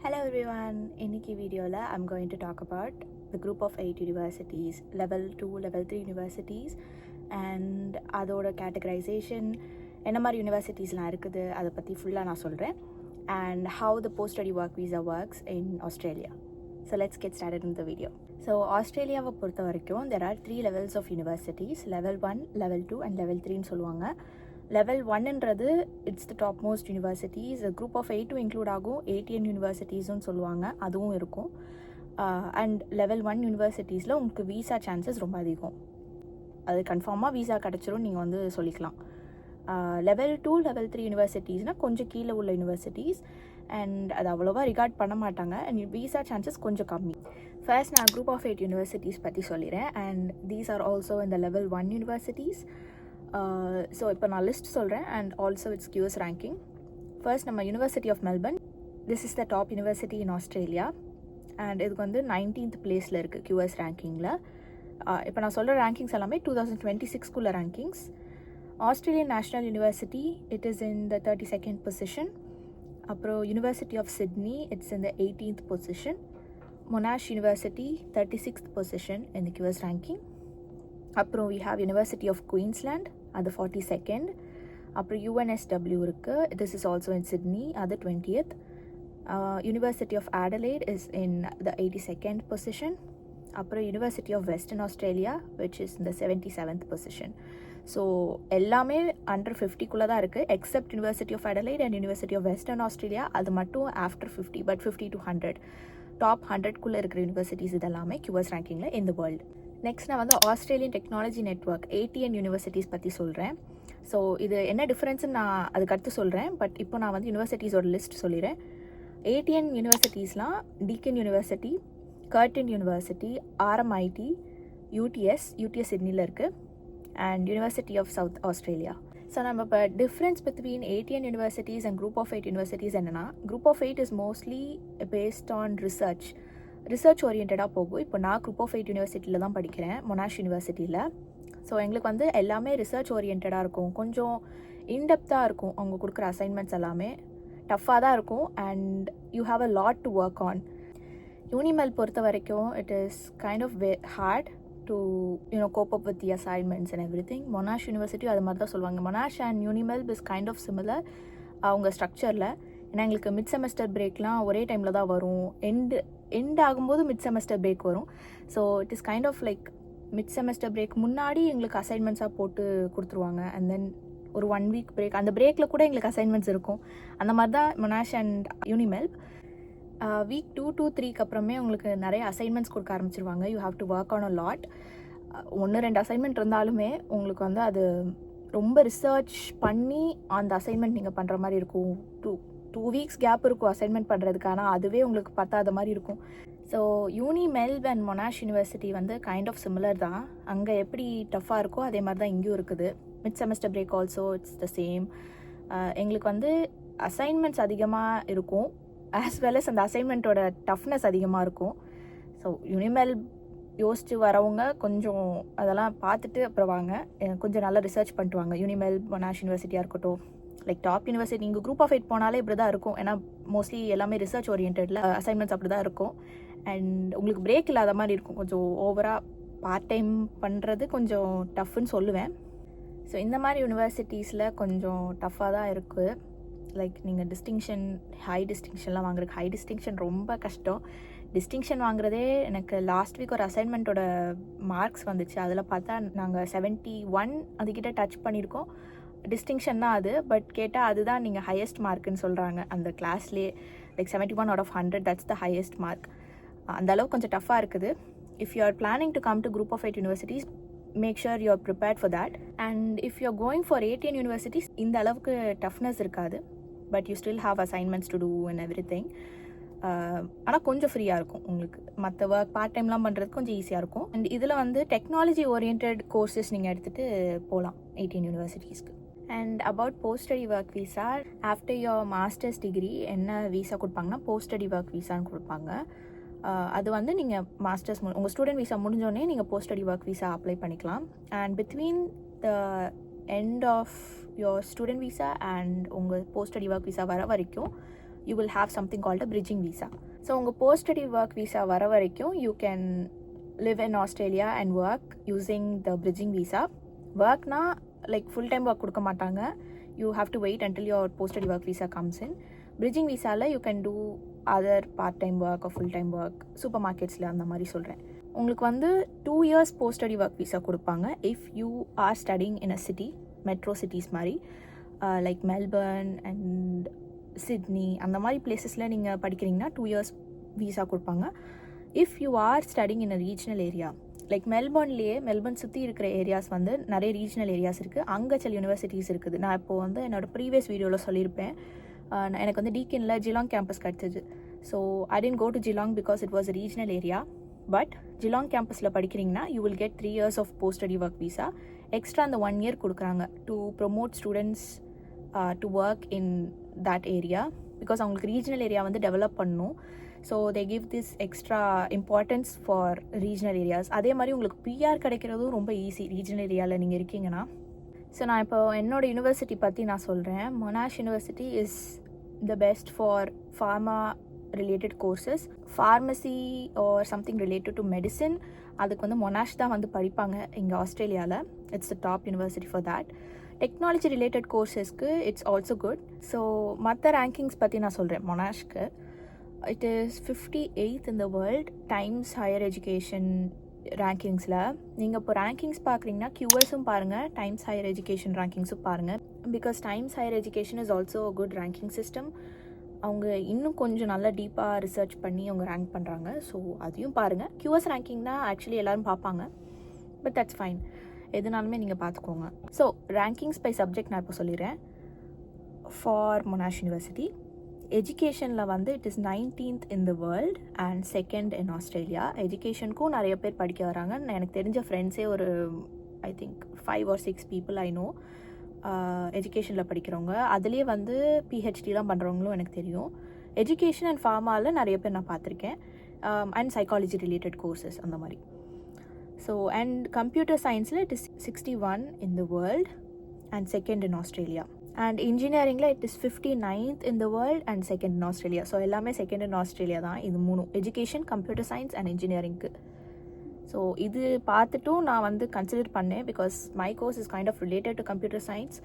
Hello everyone, இன்னைக்கு வீடியோவில் I'm going to talk about the group of 8 universities, level 2, level 3 universities and அதோட categorization, என்ன மாதிரி யூனிவர்சிட்டிஸ்லாம் இருக்குது அதை பற்றி ஃபுல்லாக நான் சொல்கிறேன் and how the post-study work visa works in Australia. So let's get started in the video. So ஆஸ்திரேலியாவை பொறுத்த வரைக்கும் there are 3 levels of universities, level 1, level 2 and level 3ன்னு சொல்லுவாங்க. லெவல் ஒன்னுன்றது it's the top most universities, group of 8 include ஆகும், 18 யூனிவர்சிட்டிஸும் சொல்லுவாங்க, அதுவும் இருக்கும். அண்ட் லெவல் 1 யூனிவர்சிட்டிஸில் உங்களுக்கு வீசா சான்சஸ் ரொம்ப அதிகம், அது கன்ஃபார்மாக வீசா கிடச்சிரும் நீங்கள் வந்து சொல்லிக்கலாம். லெவல் 2, லெவல் 3 யூனிவர்சிட்டிஸ்னால் கொஞ்சம் கீழே உள்ள யூனிவர்சிட்டிஸ் அண்ட் அது அவ்வளோவா ரிகார்ட் பண்ண மாட்டாங்க அண்ட் வீசா சான்சஸ் கொஞ்சம் கம்மி. ஃபர்ஸ்ட் நான் குரூப் ஆஃப் 8 யூனிவர்சிட்டிஸ் பற்றி சொல்லிடுறேன் அண்ட் தீஸ் ஆர் ஆல்சோ இந்த லெவல் 1 யூனிவர்சிட்டிஸ். ஸோ இப்போ நான் லிஸ்ட் சொல்கிறேன் and also it's QS ranking. First நம்ம university of Melbourne, this is the top university in Australia and இதுக்கு வந்து 19th பிளேஸில் இருக்குது QS ரேங்கிங்கில். இப்போ நான் சொல்கிற ரேங்கிங்ஸ் எல்லாமே 2026 rankings. Australian national university, it is in the 32nd position. அப்புறம் university of Sydney, it's in the 18th position. Monash university 36th position in the QS ranking. அப்புறம் we have university of Queensland, அது 42nd. அப்புறம் UNSW இருக்குது, this is also in Sydney, அது 20th. University of Adelaide is in the 82nd position. அப்புறம் university of western Australia which is இந்த 77th position. So எல்லாமே under 50 தான் இருக்குது except university of Adelaide and university of western Australia, அது மட்டும் after 50, but 50 to 100 top 100 இருக்கிற universities இதெல்லாமே QS ரேங்கிங்கில் இந்த வேர்ல்டு. நெக்ஸ்ட் நான் வந்து Australian technology network ATN universities பற்றி சொல்கிறேன். ஸோ இது என்ன டிஃப்ரென்ஸ்னு நான் அதுக்கு அடுத்து சொல்கிறேன், பட் இப்போ நான் வந்து யூனிவர்சிட்டிஸோட லிஸ்ட் சொல்லிடுறேன். ATN யூனிவர்சிட்டிஸ்லாம் Deakin university, Curtin university, RMIT, UTS சிட்னியில் இருக்குது and university of south Australia. So நம்ம இப்போ difference between ATN universities and group of 8 universities என்னென்னா, group of 8 is mostly based on research ஓரியன்டாக போகும். இப்போ நான் குரூப் ஆஃப் 8 யூனிவர்சிட்டியில் தான் படிக்கிறேன், மொனாஷ் யூனிவர்சிட்டியில். ஸோ எங்களுக்கு வந்து எல்லாமே ரிசர்ச் ஓரியன்டாக இருக்கும், கொஞ்சம் இன்டெப்த்தாக இருக்கும், அவங்க கொடுக்குற அசைன்மெண்ட்ஸ் எல்லாமே டஃப்பாக தான் இருக்கும் and you have a lot to work on. Unimelb பொறுத்த வரைக்கும் it is kind of hard to cope up with the assignments and everything. Monash university அது மாதிரி தான் சொல்லுவாங்க. Monash and Unimelb is kind of similar அவங்க ஸ்ட்ரக்சரில். ஏன்னா எங்களுக்கு மிட் செமஸ்டர் பிரேக்லாம் ஒரே டைமில் தான் வரும், எண்ட் ஆகும்போது மிட் செமஸ்டர் பிரேக் வரும். So it is kind of like mid semester break முன்னாடி எங்களுக்கு அசைன்மெண்ட்ஸாக போட்டு கொடுத்துருவாங்க அண்ட் தென் ஒரு 1 week பிரேக், அந்த பிரேக்கில் கூட எங்களுக்கு அசைன்மெண்ட்ஸ் இருக்கும். அந்த மாதிரி தான் மொனாஷ் அண்ட் யூனிமெல். வீக் 2 to 3க்கு அப்புறமே உங்களுக்கு நிறைய அசைன்மெண்ட்ஸ் கொடுக்க ஆரம்பிச்சிருவாங்க. You have to work on a lot. 1-2 assignment இருந்தாலுமே உங்களுக்கு வந்து அது ரொம்ப ரிசர்ச் பண்ணி அந்த அசைன்மெண்ட் நீங்கள் பண்ணுற மாதிரி இருக்கும். 2 weeks கேப் இருக்கும் அசைன்மெண்ட் பண்ணுறதுக்கான, அதுவே உங்களுக்கு பத்தாத மாதிரி இருக்கும். ஸோ யூனிமெல் அண்ட் மொனாஷ் யூனிவர்சிட்டி வந்து கைண்ட் ஆஃப் சிமிலர் தான். அங்கே எப்படி டஃப்பாக இருக்கோ அதே மாதிரி தான் இங்கேயும் இருக்குது. Mid semester break also it's the same. எங்களுக்கு வந்து அசைன்மெண்ட்ஸ் அதிகமாக இருக்கும் ஆஸ் வெல் அஸ் அந்த அசைன்மெண்ட்டோட டஃப்னஸ் அதிகமாக இருக்கும். ஸோ யூனிமெல் யோசிச்சு வரவங்க கொஞ்சம் அதெல்லாம் பார்த்துட்டு அப்புறம் வாங்க, கொஞ்சம் நல்லா ரிசர்ச் பண்ணிட்டு வாங்க. யூனிமெல், மொனாஷ் யூனிவர்சிட்டியாக இருக்கட்டும், லைக் டாப் யூனிவர்சிட்டி. நீங்கள் குரூப் ஆஃப் 8 போனாலே இப்படி தான் இருக்கும், ஏன்னா மோஸ்ட்லி எல்லாமே ரிசர்ச் ஓரியன்டில் அசைன்மெண்ட்ஸ் அப்படி தான் இருக்கும் அண்ட் உங்களுக்கு பிரேக் இல்லாத மாதிரி இருக்கும். கொஞ்சம் ஓவராக பார்ட் டைம் பண்ணுறது கொஞ்சம் டஃப்னு சொல்லுவேன். ஸோ இந்த மாதிரி யூனிவர்சிட்டிஸில் கொஞ்சம் டஃப்பாக தான் இருக்குது. லைக் நீங்கள் டிஸ்டிங்ஷன், ஹை டிஸ்டிங்ஷன்லாம் வாங்குறதுக்கு, ஹை டிஸ்டிங்ஷன் ரொம்ப கஷ்டம். டிஸ்டிங்ஷன் வாங்குறதே எனக்கு லாஸ்ட் வீக் ஒரு அசைன்மெண்ட்டோட மார்க்ஸ் வந்துச்சு, அதில் பார்த்தா நாங்கள் 71 அதுக்கிட்ட டச் பண்ணியிருக்கோம். டிஸ்டிங்ஷன் தான் அது, பட் கேட்டால் அதுதான் நீங்கள் ஹையஸ்ட் மார்க்குன்னு சொல்கிறாங்க அந்த கிளாஸ்லேயே. Like 71 out of 100, that's the highest mark. அந்தளவுக்கு கொஞ்சம் டஃப்பாக இருக்குது. If you are planning to come to group of 8 universities, make sure you are prepared for that. And if you are going for ATN universities இந்த அளவுக்கு toughness இருக்காது, but you still have assignments to do and everything. ஆனால் கொஞ்சம் ஃப்ரீயாக இருக்கும் உங்களுக்கு, மற்ற work part டைம்லாம் பண்ணுறதுக்கு கொஞ்சம் ஈஸியாக இருக்கும். அண்ட் இதில் வந்து டெக்னாலஜி ஓரியன்ட் கோர்சஸ் நீங்கள் எடுத்துகிட்டு போகலாம் ATN யூனிவர்சிட்டிஸ்க்கு. And about post study work visa, after your masters degree என்ன வீசா கொடுப்பாங்கன்னா போஸ்ட் ஸ்டடி ஒர்க் வீசான்னு கொடுப்பாங்க. அது வந்து நீங்கள் மாஸ்டர்ஸ் உங்கள் ஸ்டூடெண்ட் வீசா முடிஞ்சோடனே நீங்கள் post study work visa apply பண்ணிக்கலாம். And between the end of your student visa and உங்கள் போஸ்ட் ஸ்டடி ஒர்க் வீசா வர வரைக்கும் you will have something called a bridging visa. So உங்கள் post study work visa வர வரைக்கும் you can live in Australia and work using the bridging visa. Workனா like full time work கொடுக்க மாட்டாங்க. You have to wait until your post study work visa comes in. Bridging visaல you can do other part time work or full time work. Super மார்க்கெட்ஸில் அந்த மாதிரி சொல்கிறேன். உங்களுக்கு வந்து 2 years post study work visa கொடுப்பாங்க if you are studying in a city, metro cities மாதிரி like Melbourne and Sydney அந்த மாதிரி பிளேசஸில் நீங்கள் படிக்கிறீங்கன்னா 2 years visa கொடுப்பாங்க. if you are studying in a regional area like Melbourne சுற்றி இருக்கிற ஏரியாஸ் வந்து நிறைய ரீஜனல் ஏரியாஸ் இருக்குது. அங்கே சில யூனிவர்சிட்டிஸ் இருக்குது. நான் இப்போது வந்து என்னோடய ப்ரீவியஸ் வீடியோவில் சொல்லியிருப்பேன். எனக்கு வந்து டீக்கனில் ஜிலாங் கேம்பஸ் கிடச்சிது. So I tend go to Geelong because it was a regional area. But Geelong கேம்பஸில் படிக்கிறீங்கன்னா you will get 3 years of post study work visa. Extra அந்த 1 year கொடுக்குறாங்க to promote students to work in that area. Because அவங்களுக்கு regional area வந்து develop பண்ணணும். So they give this extra importance for regional areas. அதே மாதிரி உங்களுக்கு PR கிடைக்கிறதும் ரொம்ப easy regional ஏரியாவில் நீங்கள் இருக்கீங்கன்னா. ஸோ நான் இப்போ என்னோடய யூனிவர்சிட்டி பற்றி நான் சொல்கிறேன். Monash university is the best for pharma related courses. Pharmacy or something related to medicine அதுக்கு வந்து மொனாஷ் தான் வந்து படிப்பாங்க இங்கே ஆஸ்திரேலியாவில். It's the top university for that. Technology related கோர்சஸ்க்கு இட்ஸ் ஆல்சோ குட். ஸோ மற்ற ரேங்கிங்ஸ் பற்றி நான் சொல்கிறேன். மொனாஷ்க்கு it is 58th in the world Times Higher Education rankings-ல. நீங்கள் இப்போ ரேங்கிங்ஸ் பார்க்குறீங்கன்னா QSும் பாருங்கள், டைம்ஸ் ஹையர் எஜுகேஷன் ரேங்கிங்ஸும் பாருங்கள். Because times higher education is also a good ranking system. அவங்க இன்னும் கொஞ்சம் நல்லா டீப்பாக ரிசர்ச் பண்ணி அவங்க ரேங்க் பண்ணுறாங்க. ஸோ அதையும் பாருங்கள். QS ரேங்கிங் தான் ஆக்சுவலி எல்லோரும் பார்ப்பாங்க. பட் தட்ஸ் ஃபைன், எதுனாலுமே நீங்கள் பார்த்துக்கோங்க. ஸோ ரேங்கிங்ஸ் பை சப்ஜெக்ட் நான் இப்போ சொல்லிடுறேன். ஃபார் மொனாஷ் யூனிவர்சிட்டி எஜுகேஷனில் வந்து it is 19th in the world and 2nd in Australia. எஜுகேஷனுக்கும் நிறைய பேர் படிக்க வராங்க. எனக்கு தெரிஞ்ச ஃப்ரெண்ட்ஸே ஒரு I think 5 or 6 people I know எஜுகேஷனில் படிக்கிறவங்க. அதுலேயே வந்து பிஹெச்டிலாம் பண்ணுறவங்களும் எனக்கு தெரியும். எஜுகேஷன் அண்ட் ஃபார்மாவில் நிறைய பேர் நான் பார்த்துருக்கேன். அண்ட் சைக்காலஜி ரிலேட்டட் கோர்சஸ் அந்த மாதிரி. ஸோ அண்ட் கம்ப்யூட்டர் சயின்ஸில் it is 61 in the world and 2nd in Australia. And இன்ஜினியரிங்கில் it is 59th in the world and 2nd in Australia. So எல்லாமே 2nd in Australia தான். இது 3 education, computer science and இன்ஜினியரிங்க்கு. So இது பார்த்துட்டும் நான் வந்து கன்சிடர் பண்ணேன் because my course is kind of related to computer science.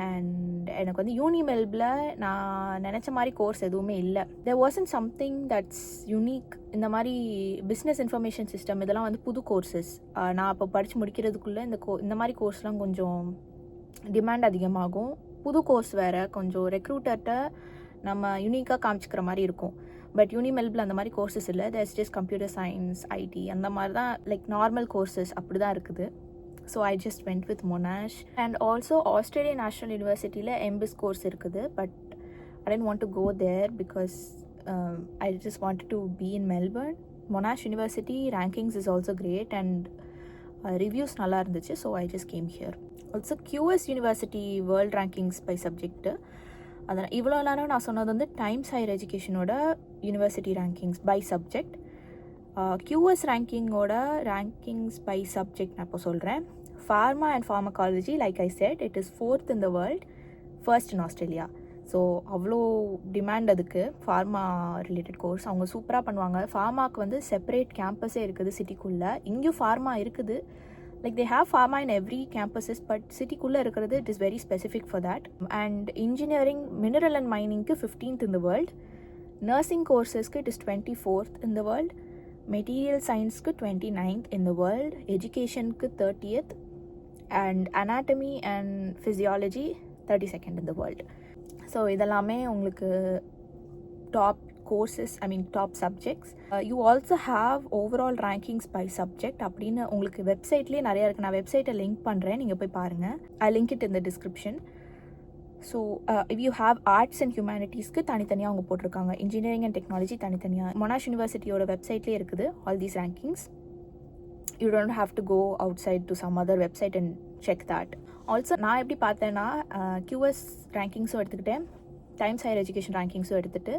And எனக்கு வந்து யூனிமெல்பில் நான் நினச்ச மாதிரி கோர்ஸ் எதுவுமே இல்லை. தேர் வாசன்ட் சம்திங் தட்ஸ் யூனிக். இந்த மாதிரி பிஸ்னஸ் இன்ஃபர்மேஷன் சிஸ்டம் இதெல்லாம் வந்து புது கோர்சஸ். நான் இப்போ படித்து முடிக்கிறதுக்குள்ளே இந்த மாதிரி கோர்ஸ்லாம் கொஞ்சம் டிமாண்ட் அதிகமாகும். புது கோர்ஸ் வேறு, கொஞ்சம் ரெக்ரூட்டர்கிட்ட நம்ம யூனிக்காக காமிச்சிக்கிற மாதிரி இருக்கும். பட் யூனிமெல்பில் அந்த மாதிரி கோர்சஸ் இல்லை. That's just computer science, IT அந்த மாதிரி தான், லைக் நார்மல் கோர்சஸ் அப்படி தான் இருக்குது. So I just went with Monash. And also Australia national யூனிவர்சிட்டியில் எம்பிஸ் கோர்ஸ் இருக்குது. But I didn't want to go there because I just want to be in Melbourne. Monash university rankings is also great and reviews நல்லா இருந்துச்சு. So I just came here. Also QS university world rankings by subject. அதனால் இவ்வளோ நேரம் நான் சொன்னது வந்து Times higher எஜுகேஷனோட university rankings by subject. QS ரேங்கிங்கோட ரேங்கிங்ஸ் பை சப்ஜெக்ட் நான் இப்போ சொல்கிறேன். Pharma and pharmacology like I said it is 4th in the world, 1st in Australia. So அவ்வளோ டிமாண்ட் அதுக்கு. ஃபார்மா ரிலேட்டட் கோர்ஸ் அவங்க சூப்பராக பண்ணுவாங்க. ஃபார்மாவுக்கு வந்து செப்பரேட் கேம்பஸே இருக்குது சிட்டிக்குள்ளே. இங்கேயும் ஃபார்மா இருக்குது. Like they have pharma in every campuses. But சிட்டிக்குள்ளே இருக்கிறது it is very specific for that. And engineering, mineral and மைனிங்க்கு 15th in the world. Nursing கோர்சஸ்க்கு it is 24th in the world. Material சயின்ஸ்க்கு 29th in the world. எஜுகேஷனுக்கு 30th. And anatomy and physiology 32nd in the world. So இதெல்லாமே உங்களுக்கு top courses, I mean top subjects. You also have overall rankings by subject அப்படின்னு உங்களுக்கு வெப்சைட்லேயே நிறையா இருக்குது. நான் வெப்சைட்டை லிங்க் பண்ணுறேன், நீங்கள் போய் பாருங்கள். I link it in the description. So if you have arts and ஹியூமனிட்டிஸ்க்கு தனித்தனியாக அவங்க போட்டிருக்காங்க. இன்ஜினியரிங் அண்ட் டெக்னாலஜி தனித்தனியாக மொனாஷ் யூனிவர்சிட்டியோட வெப்சைட்லேயே இருக்குது all these rankings. You don't have to go outside to some other website and check that. Also நான் எப்படி பார்த்தேன்னா QS ரேங்கிங்ஸும் எடுத்துக்கிட்டேன், டைம்ஸ் ஹையர் எஜுகேஷன் ரேங்கிங்ஸும் எடுத்துகிட்டு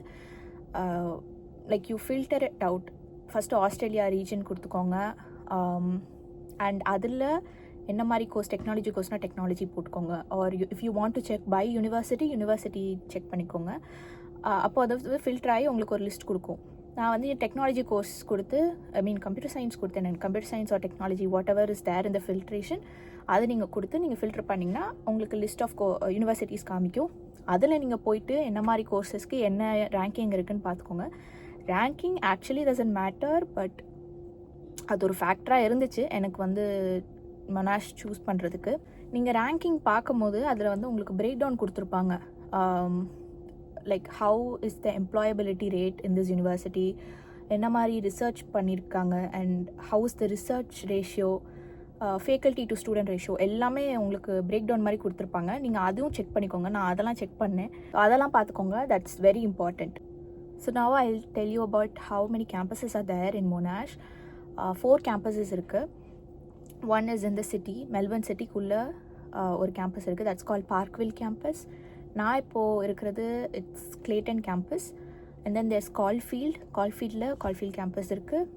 like you filter it out. First Australia region கொடுத்துக்கோங்க. அண்ட் அதில் என்ன மாதிரி கோர்ஸ், டெக்னாலஜி கோர்ஸ்னால் டெக்னாலஜி போட்டுக்கோங்க. Or if you want to check by university check பண்ணிக்கோங்க. அப்போ அது ஃபில்டர் ஆகி உங்களுக்கு ஒரு லிஸ்ட் கொடுக்கும். நான் வந்து டெக்னாலஜி கோர்ஸ் கொடுத்து கம்ப்யூட்டர் சயின்ஸ் கொடுத்தேன். நான் computer science or technology whatever is there இந்த ஃபில்ட்ரேஷன் அது நீங்கள் கொடுத்து நீங்கள் ஃபில்டர் பண்ணிங்கன்னா உங்களுக்கு லிஸ்ட் ஆஃப் யூனிவர்சிட்டிஸ் காமிக்கும். அதில் நீங்கள் போயிட்டு என்ன மாதிரி கோர்சஸ்க்கு என்ன ரேங்கிங் இருக்குதுன்னு பார்த்துக்கோங்க. Ranking actually doesn't matter, but அது ஒரு ஃபேக்டராக இருந்துச்சு எனக்கு வந்து மொனாஷ் சூஸ் பண்ணுறதுக்கு. நீங்கள் ரேங்கிங் பார்க்கும்போது அதில் வந்து உங்களுக்கு பிரேக் டவுன் கொடுத்துருப்பாங்க. Like how is the employability rate in this university, என்ன மாதிரி ரிசர்ச் பண்ணியிருக்காங்க, and how is the research ratio, faculty to student ratio எல்லாமே உங்களுக்கு பிரேக் டவுன் மாதிரி கொடுத்துருப்பாங்க. நீங்கள் அதுவும் செக் பண்ணிக்கோங்க. நான் அதெல்லாம் செக் பண்ணேன். அதெல்லாம் பார்த்துக்கோங்க. That's very important. So now I will tell you about how many campuses are there in Monash. 4 campuses இருக்குது. One is in the city, Melbourne சிட்டிக்குள்ளே ஒரு கேம்பஸ் இருக்குது. That's called Parkville campus. நான் இப்போது இருக்கிறது it's Clayton campus. And then there's கால்ஃபீல்டில் campus இருக்குது.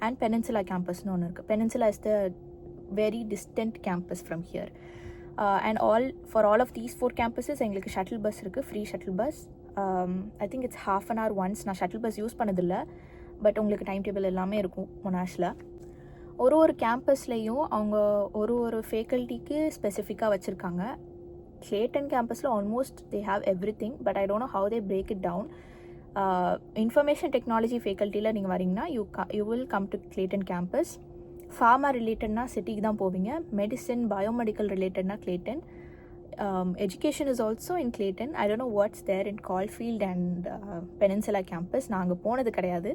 And Peninsula கேம்பஸ்னு ஒன்று இருக்குது. Peninsula is the very distant campus from here. And for all of these 4 campuses எங்களுக்கு ஷட்டில் பஸ் இருக்குது, free shuttle bus. I think it's half an hour once. நான் shuttle bus use பண்ணதில்லை, but உங்களுக்கு time table எல்லாமே இருக்கும் மொனாஷில். ஒரு கேம்பஸ்லேயும் அவங்க ஒரு ஃபேக்கல்ட்டிக்கு ஸ்பெசிஃபிக்காக வச்சுருக்காங்க. கிளேட்டன் கேம்பஸில் almost they have everything, but I don't know how they break it down. Information technology ஃபேக்கல்ட்டியில் நீங்கள் வரீங்கன்னா you will come to Clayton campus. Pharma ரிலேட்டட்னா சிட்டிக்கு தான் போவீங்க. மெடிசன் பயோமெடிக்கல் ரிலேட்டட்னா Clayton. Education is also in Clayton. I don't know what's there in Caulfield and Peninsula campus. நான் அங்கே போனது கிடையாது,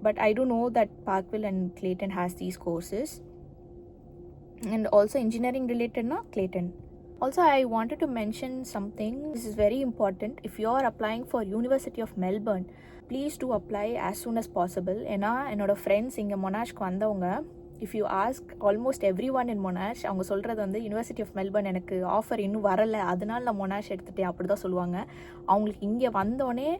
but I don't know that Parkville and Clayton has these courses. And also engineering ரிலேட்டட்னா Clayton. Also, I wanted to mention something. This is very important. If you are applying for University of Melbourne, please do apply as soon as possible. ஏன்னா என்னோடய friends இங்கே மொனாஷ்க்கு வந்தவங்க, if you ask almost every one in Monash, அவங்க சொல்கிறது வந்து university of Melbourne எனக்கு offer இன்னும் வரலை, அதனால நான் மொனாஷ் எடுத்துகிட்டேன் அப்படி தான் சொல்லுவாங்க. அவங்களுக்கு இங்கே வந்தோடனே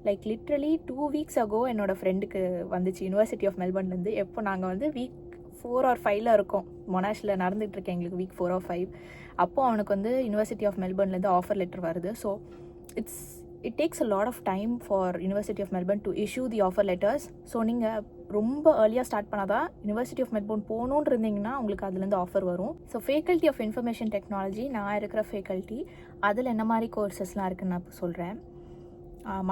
லைக் லிட்ரலி 2 weeks ago என்னோடய ஃப்ரெண்டுக்கு வந்துச்சு யூனிவர்சிட்டி ஆஃப் மெல்பர்ன்லேருந்து. எப்போ நாங்கள் வந்து week 4 or 5 இருக்கோம், மொனாஷில் நடந்துகிட்ருக்கேன் எங்களுக்கு week 4 or 5. அப்போது அவனுக்கு வந்து யூனிவர்சிட்டி ஆஃப் மெல்பர்ன்லேருந்து ஆஃபர் லெட்டர் வருது. So it takes a lot of time for University of Melbourne to issue the offer letters. So நீங்கள் ரொம்ப ஏர்லியாக ஸ்டார்ட் பண்ணாதான் யூனிவர்சிட்டி ஆஃப் மெல்போர்ன் போகணுன்னு இருந்தீங்கன்னா உங்களுக்கு அதுலேருந்து ஆஃபர் வரும். So faculty of information technology நான் இருக்கிற ஃபேக்கல்ட்டி, அதில் என்ன மாதிரி கோர்சஸ்லாம் இருக்குதுன்னு நான் இப்போ சொல்கிறேன்.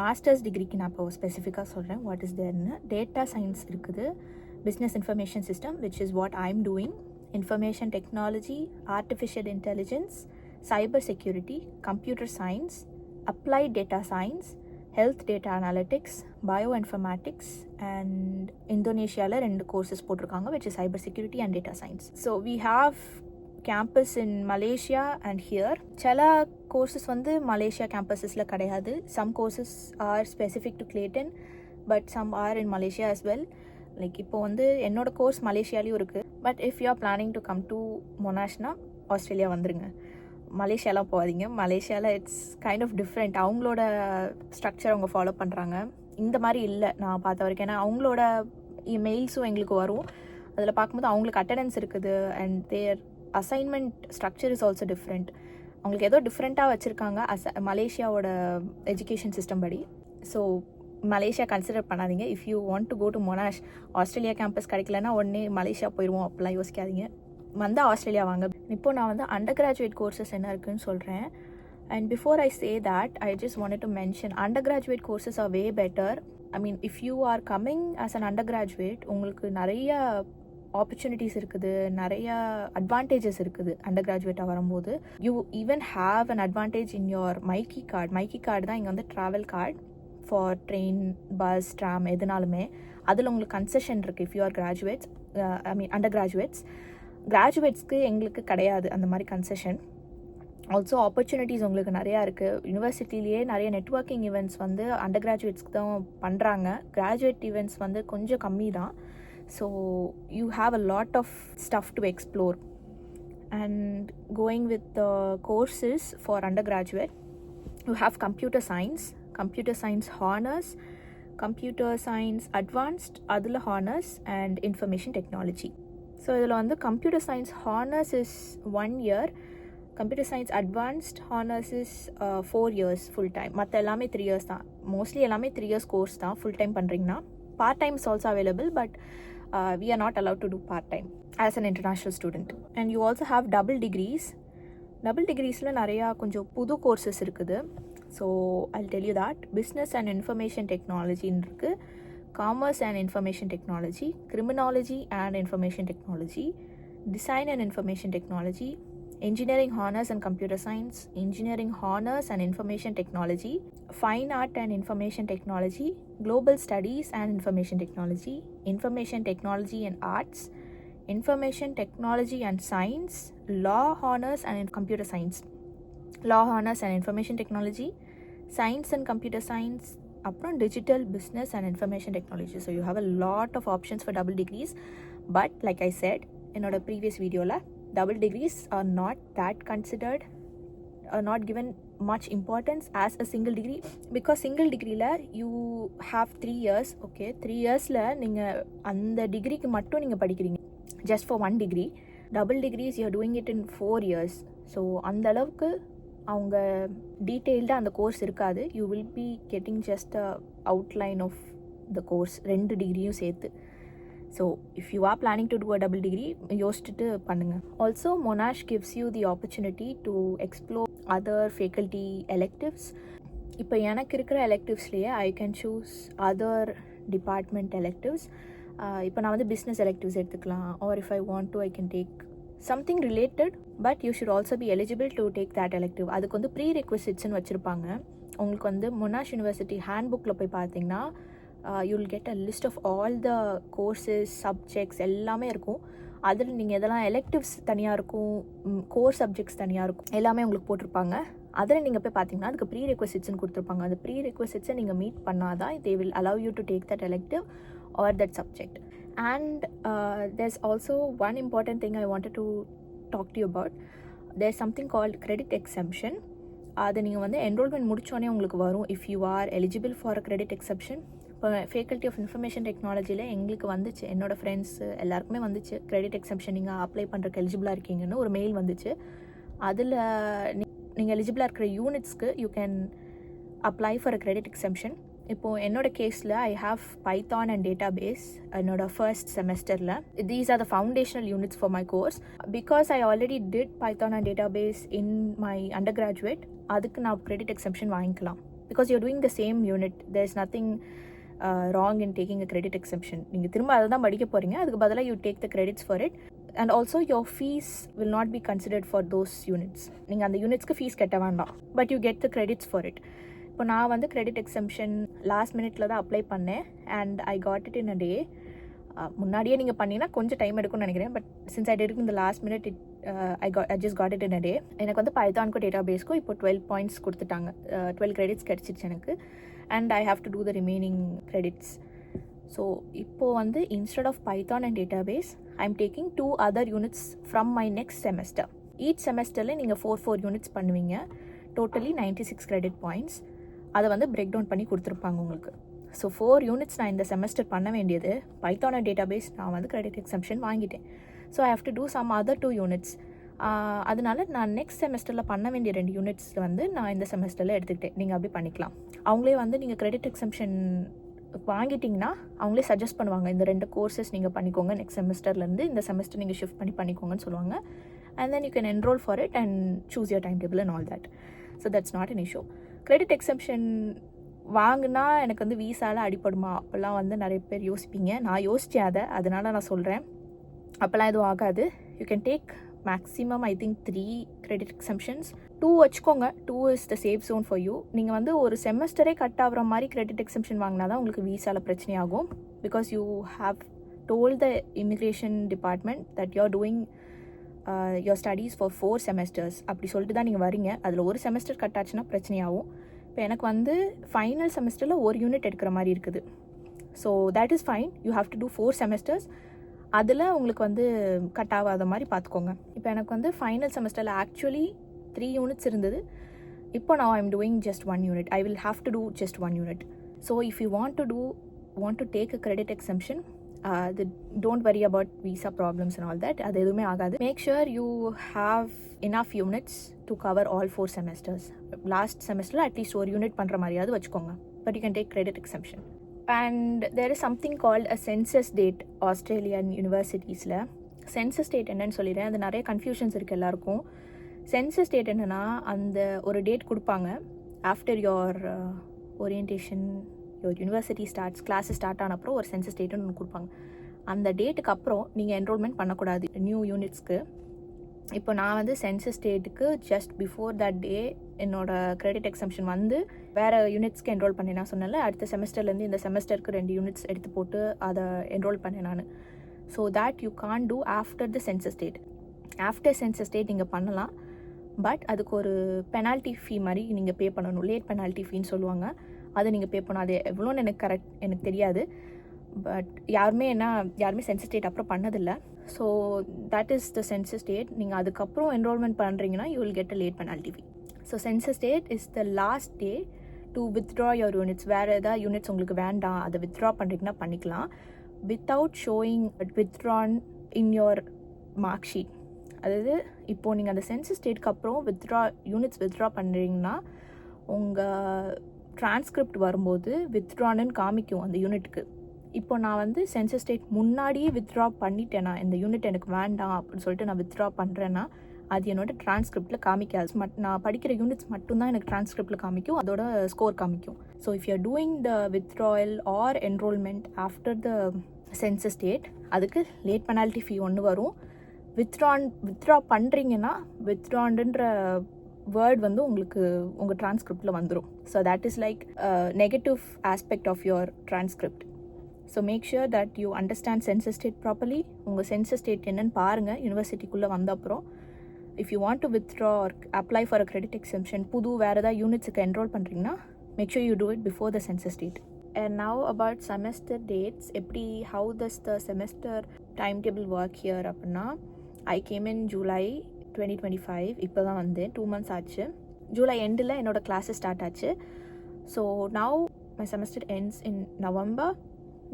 மாஸ்டர்ஸ் டிகிரிக்கு நான் இப்போ ஸ்பெசிஃபிக்காக சொல்கிறேன் வாட் இஸ் தேர்னு. டேட்டா சயின்ஸ் இருக்குது, business information system which is what I am doing, information technology, artificial intelligence, cyber security, computer science, applied data science, health data analytics, bioinformatics, and Indonesiaல 2 courses போட்டிருக்காங்க which is cyber security and data science. So we have campus in Malaysia and here. சில courses வந்து Malaysia campusesல கிடையாது. Some courses are specific to Clayton, but some are in Malaysia as well. Like இப்போ வந்து என்னோட course மலேசியாலையும் இருக்குது. But if you are planning to come to மொனாஷ்னா Australia வந்துடுங்க, மலேசியாலாம் போகாதீங்க. மலேசியாவில் இட்ஸ் கைண்ட் ஆஃப் டிஃப்ரெண்ட். அவங்களோட ஸ்ட்ரக்சர் அவங்க ஃபாலோ பண்ணுறாங்க, இந்த மாதிரி இல்லை நான் பார்த்த வரைக்கும். ஏன்னா அவங்களோட மெயில்ஸும் எங்களுக்கு வரும், அதில் பார்க்கும்போது அவங்களுக்கு அட்டெண்டன்ஸ் இருக்குது and their assignment structure is also different. அவங்களுக்கு ஏதோ டிஃப்ரெண்ட்டாக வச்சுருக்காங்க மலேசியாவோட எஜுகேஷன் சிஸ்டம் படி. ஸோ மலேசியா கன்சிடர் பண்ணாதீங்க. If you want to go to Monash, Australia campus கிடைக்கலன்னா உடனே மலேசியா போயிடுவோம் அப்படிலாம் யோசிக்காதீங்க, வந்தால் ஆஸ்திரேலியா வாங்க. இப்போது நான் வந்து அண்டர் கிராஜுவேட் கோர்சஸ் என்ன இருக்குதுன்னு சொல்கிறேன். And before I say that I just wanted to mention undergraduate courses are way better. I mean if you are coming as an undergraduate, உங்களுக்கு நிறைய ஆப்பர்ச்சுனிட்டிஸ் இருக்குது, நிறையா அட்வான்டேஜஸ் இருக்குது அண்டர் கிராஜுவேட்டாக வரும்போது. You even have an advantage in your Myki card. Myki card தான் இங்கே வந்து travel card for train, bus, tram எதுனாலுமே. அதில் உங்களுக்கு கன்செஷன் இருக்குது if you are graduates, I mean undergraduates. கிராஜுவேட்ஸ்க்கு எங்களுக்கு கிடையாது அந்த மாதிரி கன்செஷன். ஆல்சோ ஆப்பர்ச்சுனிட்டிஸ் உங்களுக்கு நிறையா இருக்குது. யூனிவர்சிட்டிலேயே நிறைய நெட்வொர்க்கிங் ஈவெண்ட்ஸ் வந்து அண்டர் கிராஜுவேட்ஸ்க்கு தான் பண்ணுறாங்க. கிராஜுவேட் ஈவெண்ட்ஸ் வந்து கொஞ்சம் கம்மி தான். So you have a lot of stuff to explore. And going with courses for undergraduate, you have computer science honours, computer science advanced, அதில் honours, and information technology. So இதில் வந்து computer science honours is 1 year computer science advanced honours is 4 years full time. மற்ற எல்லாமே 3 years தான். Mostly எல்லாமே 3 years course தான் full time பண்ணுறீங்கன்னா. Part time is also available, but we are not allowed to do part time as an international student. And you also have double degrees. Double degreesல நிறையா கொஞ்சம் புது courses இருக்குது. So I'll tell you that. Business and Information Technology இருக்குது, Commerce and Information Technology, Criminology and Information Technology, Design and Information Technology, Engineering Honors and Computer Science, Engineering Honors and Information Technology, Fine Art and Information Technology, Global Studies and Information Technology, Information Technology and Arts, Information Technology and Science, Law Honors and Computer Science, Law Honors and Information Technology, Science and Computer Science, அப்புறம் Digital Business and Information Technology. So you have a lot of options for double degrees, but like I said என்னோட previous வீடியோவில், double degrees are not that considered, are not given much importance as a single degree, because single degreeல you have 3 years. okay, 3 yearsல நீங்கள் அந்த டிகிரிக்கு மட்டும் நீங்கள் படிக்கிறீங்க, just for one degree. Double degrees you are doing it in 4 years. So அந்த அளவுக்கு அவங்க டீட்டெயில்டாக அந்த கோர்ஸ் இருக்காது. You will be getting just a outline of the course, 2 டிகிரியும் சேர்த்து. So if you are planning to do a double degree, யோசிச்சுட்டு பண்ணுங்கள். Also Monash gives you the opportunity to explore other faculty electives. இப்போ எனக்கு இருக்கிற electivesலேயே I can choose other department electives. இப்போ நான் வந்து பிஸ்னஸ் electives எடுத்துக்கலாம், or if I want to I can take something related, but you should also be eligible to take that elective. அதுக்கு வந்து ப்ரீ ரெக்வசிட்ஸ்னு வச்சுருப்பாங்க. உங்களுக்கு வந்து மொனாஷ் யூனிவர்சிட்டி ஹேண்ட்புக்கில் போய் பார்த்தீங்கன்னா you will get a list of all the courses, subjects எல்லாமே இருக்கும். அதில் நீங்கள் எதெல்லாம் electives தனியாக இருக்கும், கோர் சப்ஜெக்ட்ஸ் தனியாக இருக்கும், எல்லாமே உங்களுக்கு போட்டிருப்பாங்க. அதில் நீங்கள் போய் பார்த்தீங்கன்னா அதுக்கு ப்ரீ ரெக்வசிட்ஸ்னு கொடுத்துருப்பாங்க. அந்த ப்ரீ ரெக்வசிட்ஸை நீங்கள் மீட் பண்ணாதான் they will allow you to take that elective or that subject. And there's also one important thing I wanted to talk to you about. There's something called credit exemption. அதை நீங்கள் வந்து enrolment முடித்தோடனே உங்களுக்கு வரும், if you are eligible for a credit exemption. இப்போ faculty of information டெக்னாலஜியில் எங்களுக்கு வந்துச்சு, என்னோடய ஃப்ரெண்ட்ஸு எல்லாருக்குமே வந்துச்சு, கிரெடிட் எக்ஸம்ஷன் நீங்கள் அப்ளை பண்ணுறக்கு எலிஜிபிளாக இருக்கீங்கன்னு ஒரு மெயில் வந்துச்சு. அதில் நீங்கள் எலிஜிபிளாக இருக்கிற யூனிட்ஸ்க்கு you can apply for a credit exemption. இப்போது என்னோடய கேஸில் I have Python and database என்னோடய ஃபர்ஸ்ட் செமஸ்டரில். These are the foundational units for my course. Because I already did Python and database in my undergraduate, அதுக்கு நான் credit exemption வாங்கிக்கலாம். Because you're doing the same unit, there is nothing wrong in taking a credit exemption. நீங்கள் திரும்ப அதை தான் படிக்க போகிறீங்க, அதுக்கு பதிலாக you take the credits for it. And also your fees will not be considered for those units. நீங்கள் அந்த யூனிட்ஸ்க்கு ஃபீஸ் கட்ட வேண்டாம், but you get the credits for it. இப்போ நான் வந்து கிரெடிட் எக்ஸம்ஷன் லாஸ்ட் மினிட்ல தான் அப்ளை பண்ணேன், and I got it in a day. முன்னாடியே நீங்கள் பண்ணிங்கன்னா கொஞ்சம் டைம் எடுக்கும்னு நினைக்கிறேன், பட் சின்ஸ் ஐ டிட் இந்த last minute I just got it in a day. எனக்கு வந்து பைத்தானுக்கும் டேட்டா பேஸ்க்கும் இப்போ 12 points கொடுத்துட்டாங்க, 12 credits கிடச்சிருச்சு எனக்கு. And I have to do the remaining credits. So இப்போது வந்து instead of Python and database I am taking 2 other units from my next semester. Each செமஸ்டரில் நீங்கள் 4 யூனிட்ஸ் பண்ணுவீங்க, டோட்டலி 96 credit points. அதை வந்து பிரேக் டவுன் பண்ணி கொடுத்துருப்பாங்க உங்களுக்கு. ஸோ 4 யூனிட்ஸ் நான் இந்த செமஸ்டர் பண்ண வேண்டியது, பைத்தான் அண்ட் டேட்டா பேஸ் நான் வந்து கிரெடிட் எக்ஸம்ஷன் வாங்கிட்டேன். So I have to do some other 2 units. அதனால நான் நெக்ஸ்ட் செமஸ்டரில் பண்ண வேண்டிய 2 units வந்து நான் இந்த செமஸ்டரில் எடுத்துக்கிட்டேன். நீங்கள் அப்படி பண்ணிக்கலாம். அவங்களே வந்து நீங்கள் கிரெடிட் எக்ஸம்ஷன் வாங்கிட்டிங்கன்னா அவங்களே சஜஸ்ட் பண்ணுவாங்க, இந்த 2 courses நீங்கள் பண்ணிக்கோங்க, நெக்ஸ்ட் செமஸ்டர்லேருந்து இந்த செமஸ்டர் நீங்கள் ஷிஃப்ட் பண்ணி பண்ணிக்கோங்கன்னு சொல்லுவாங்க. And then you can enrol for it and choose your time table and all that. So that's not an issue. Credit exemption வாங்கினா எனக்கு வந்து வீசாவில் அடிப்படுமா அப்போல்லாம் வந்து நிறைய பேர் யோசிப்பீங்க. நான் யோசித்தேன் அதை, அதனால் நான் சொல்கிறேன். அப்போல்லாம் எதுவும் ஆகாது. You can take maximum I think 3 credit exemptions. 2 வச்சுக்கோங்க, 2 is the safe zone for you. நீங்கள் வந்து ஒரு செமஸ்டரே கட் ஆகிற மாதிரி கிரெடிட் எக்ஸம்ஷன் வாங்கினா தான் உங்களுக்கு வீசாவில் பிரச்சனையாகும். Because you have told the immigration department that you are doing your studies for 4 semesters. அப்படி சொல்லிட்டு தான் நீங்கள் வரீங்க. அதில் ஒரு செமஸ்டர் கட் ஆச்சுன்னா பிரச்சனையாகும். இப்போ எனக்கு வந்து ஃபைனல் செமஸ்டரில் 1 unit எடுக்கிற மாதிரி இருக்குது. So that is fine. You have to do 4 semesters. அதில் உங்களுக்கு வந்து கட் ஆகாத மாதிரி பார்த்துக்கோங்க. இப்போ எனக்கு வந்து ஃபைனல் செமஸ்டரில் ஆக்சுவலி 3 units இருந்தது. இப்போ நான் I am doing just 1 unit. I will have to do just 1 unit. So if you want to take a credit exemption, அது don't worry about visa problems and all that, அது எதுவுமே ஆகாது. Make sure you have enough units to cover all 4 semesters. Last செமஸ்டரில் at least ஒரு unit பண்ணுற மாதிரியாவது வச்சுக்கோங்க. But you can take credit exemption. And there is something called a census date. Australian யூனிவர்சிட்டிஸில் census date என்னன்னு சொல்லிடுறேன். அது நிறைய கன்ஃபியூஷன்ஸ் இருக்குது எல்லாருக்கும். சென்சஸ் டேட் என்னென்னா, அந்த ஒரு டேட் கொடுப்பாங்க after your orientation, your university starts, classes start ஆன அப்புறம் ஒரு சென்சஸ் டேட்டுன்னு ஒன்று கொடுப்பாங்க. அந்த டேட்டுக்கு அப்புறம் நீங்கள் என்ரோல்மெண்ட் பண்ணக்கூடாது நியூ யூனிட்ஸ்க்கு. இப்போ நான் வந்து சென்சஸ் டேட்டுக்கு ஜஸ்ட் பிஃபோர் தட் டே என்னோட கிரெடிட் எக்ஸம்ஷன் வந்து வேறு யூனிட்ஸ்க்கு என்ரோல் பண்ணேன். நான் சொன்னேன்ல, அடுத்த செமஸ்டர்லேருந்து இந்த செமஸ்டருக்கு 2 யூனிட்ஸ் எடுத்து போட்டு அதை என்ரோல் பண்ணேன் நான். So that you can do after the census date. After census date நீங்கள் பண்ணலாம், பட் அதுக்கு ஒரு பெனால்ட்டி ஃபீ மாதிரி நீங்கள் பே பண்ணணும். லேட் பெனால்ட்டி ஃபீன்னு சொல்லுவாங்க. அதை நீங்கள் பே பண்ணணும். அது எவ்வளோன்னு எனக்கு தெரியாது. பட் யாருமே சென்சஸ் டேட் அப்புறம் பண்ணதில்லை. So that is the census date. நீங்கள் அதுக்கப்புறம் என்ரோல்மெண்ட் பண்ணுறீங்கன்னா you will get a late penalty fee. So census date is the last day to withdraw your units. வேறு ஏதாவது யூனிட்ஸ் உங்களுக்கு வேண்டாம், அதை வித்ட்ரா பண்ணுறீங்கன்னா பண்ணிக்கலாம், without showing withdrawn in your mark sheet. அதாவது இப்போது நீங்கள் அந்த சென்சஸ் டேட்க்கு அப்புறம் யூனிட்ஸ் வித்ட்ரா பண்ணுறீங்கன்னா உங்கள் டிரான்ஸ்கிரிப்ட் வரும்போது வித்ட்ரான்னு காமிக்கும் அந்த யூனிட்டுக்கு. இப்போ நான் வந்து சென்சஸ் டேட் முன்னாடியே வித்ட்ரா பண்ணிட்டேன்னா, இந்த யூனிட் எனக்கு வேண்டாம் அப்படின்னு சொல்லிட்டு நான் வித்ட்ரா பண்ணுறேன்னா, அது என்னோட டிரான்ஸ்கிரிப்டில் காமிக்காது. நான் படிக்கிற யூனிட்ஸ் மட்டும்தான் எனக்கு டிரான்ஸ்கிரிப்டில் காமிக்கும், அதோட ஸ்கோர் காமிக்கும். So if you are doing the withdrawal or enrolment after the census date, அதுக்கு லேட் பெனால்ட்டி ஃபீ ஒன்று வரும். வித்ட்ரா பண்ணுறீங்கன்னா வித்ட்ரான்ற வேர்ட் வந்து உங்களுக்கு உங்கள் டிரான்ஸ்கிரிப்டில் வந்துடும். So that is like negative aspect of your transcript. So make sure that you understand census date properly. உங்கள் சென்சஸ் டேட் என்னன்னு பாருங்கள் யூனிவர்சிட்டிக்குள்ளே வந்த அப்புறம். If you want to withdraw or apply for a credit exemption, வேறு ஏதாவது யூனிட்ஸுக்கு enrol பண்ணுறீங்கன்னா make sure you do it before the census date. And now about semester dates. How does the semester timetable work here அப்படின்னா, I came in July 2025. இப்போ தான் வந்து 2 months ஆச்சு. ஜூலை எண்டில் என்னோடய கிளாஸஸ் ஸ்டார்ட் ஆச்சு. So now my semester ends in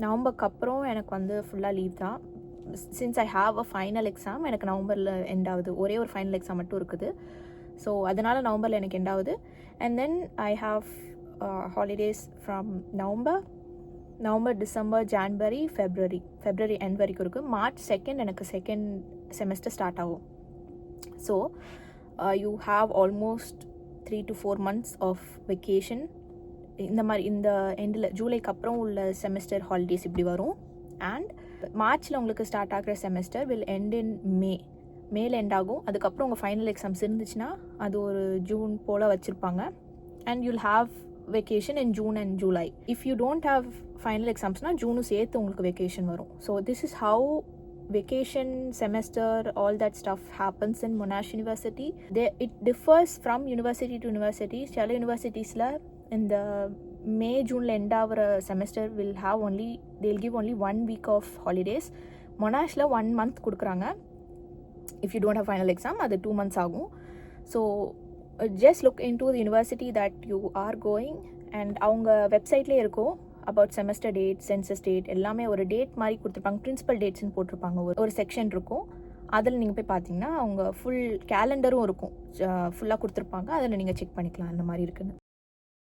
நவம்பருக்கு அப்புறம் எனக்கு வந்து ஃபுல்லாக லீவ் தான். Since I have a final exam, எனக்கு நவம்பரில் எண்ட் ஆகுது. ஒரே ஒரு ஃபைனல் எக்ஸாம் மட்டும் இருக்குது. ஸோ அதனால் நவம்பரில் எனக்கு எண்ட் ஆகுது. And then I have holidays from November, December, January, February end வரைக்கும் இருக்குது. March 2nd எனக்கு செகண்ட் செமஸ்டர் ஸ்டார்ட் ஆகும். So you have almost 3 to 4 months of vacation. இந்த எண்டில் ஜூலைக்கு அப்புறம் உள்ள செமஸ்டர் ஹாலிடேஸ் இப்படி வரும். அண்ட் மார்ச்சில் உங்களுக்கு ஸ்டார்ட் ஆகிற செமஸ்டர் வில் எண்ட் இன் மேல எண்ட் ஆகும். அதுக்கப்புறம் உங்கள் ஃபைனல் எக்ஸாம்ஸ் இருந்துச்சுன்னா அது ஒரு ஜூன் போல் வச்சுருப்பாங்க. And you'll have vacation in June and July. If you don't have final எக்ஸாம்ஸ்னால் ஜூனும் சேர்த்து உங்களுக்கு வெக்கேஷன் வரும். So this is how vacation, semester, all that stuff happens in Monash University. It differs from university to university. Chala universities la in the May June end ஆகிற semester they'll give only 1 week of holidays. Monashல 1 month கொடுக்குறாங்க. If you don't have final exam அது 2 months ஆகும். So just look into the university that you are going, and அவங்க வெப்சைட்லேயே இருக்கும் about semester date, census date எல்லாமே ஒரு date மாதிரி கொடுத்துருப்பாங்க. Principal டேட்ஸ்ன்னு போட்டிருப்பாங்க. ஒரு செக்ஷன் இருக்கும். அதில் நீங்கள் போய் பார்த்தீங்கன்னா அவங்க ஃபுல் கேலண்டரும் இருக்கும், ஃபுல்லாக கொடுத்துருப்பாங்க. அதில் நீங்கள் செக் பண்ணிக்கலாம் அந்த மாதிரி இருக்குன்னு.